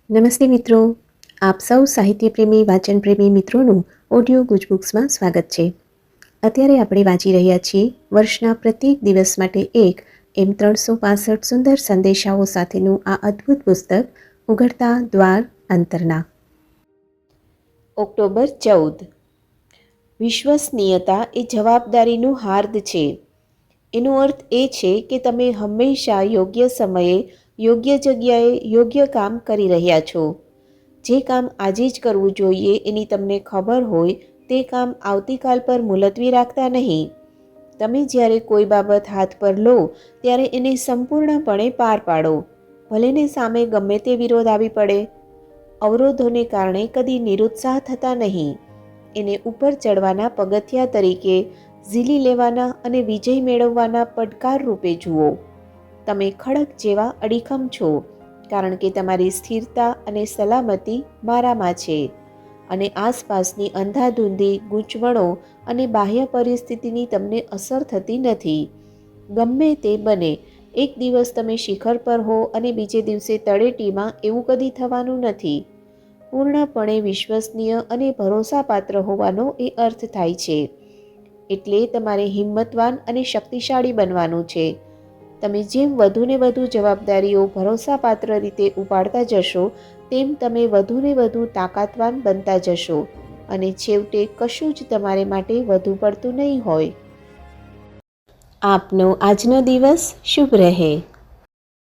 નમસ્તે મિત્રો, આપ સૌ સાહિત્ય પ્રેમી વાચન પ્રેમી મિત્રોનું ઓડિયો ગુજબુક્સમાં સ્વાગત છે. અત્યારે આપણે વાંચી રહ્યા છીએ વર્ષના પ્રત્યેક દિવસ માટે એક એમ 365 સુંદર સંદેશાઓ સાથેનું આ અદ્ભુત પુસ્તક ઉઘડતા દ્વાર અંતરના. ઓક્ટોબર 14. વિશ્વસનીયતા એ જવાબદારીનું હાર્દ છે. એનો અર્થ એ છે કે તમે હંમેશા યોગ્ય સમયે યોગ્ય જગ્યાએ યોગ્ય કામ કરી રહ્યા છો. જે કામ આજે જ કરવું જોઈએ એની તમને ખબર હોય તે કામ આવતીકાલ પર મુલતવી રાખતા નહીં. તમે જ્યારે કોઈ બાબત હાથ પર લો ત્યારે એને સંપૂર્ણપણે પાર પાડો, ભલેને સામે ગમે તે વિરોધ આવી પડે. અવરોધોને કારણે કદી નિરુત્સાહ થતા નહીં. એને ઉપર ચડવાના પગથિયા તરીકે, ઝીલી લેવાના અને વિજય મેળવવાના પડકાર રૂપે જુઓ. તમે ખડક જેવા અડીખમ છો, કારણ કે તમારી સ્થિરતા અને સલામતી મારામાં છે, અને આસપાસની અંધાધૂંધી ગૂંચવણો અને બાહ્ય પરિસ્થિતિની તમને અસર થતી નથી. ગમે તે બને, એક દિવસ તમે શિખર પર હો અને બીજે દિવસે તળેટીમાં, એવું કદી થવાનું નથી. પૂર્ણપણે વિશ્વસનીય અને ભરોસાપાત્ર હોવાનો એ અર્થ થાય છે. એટલે તમારે હિંમતવાન અને શક્તિશાળી બનવાનું છે. તમે જેમ વધુને વધુ જવાબદારીઓ ભરોસાપાત્ર રીતે ઉપાડતા જશો, તેમ તમે વધુને વધુ તાકાતવાન બનતા જશો, અને છેવટે કશું જ તમારે માટે વધુ પડતું નહીં હોય. આપનો આજનો દિવસ શુભ રહે.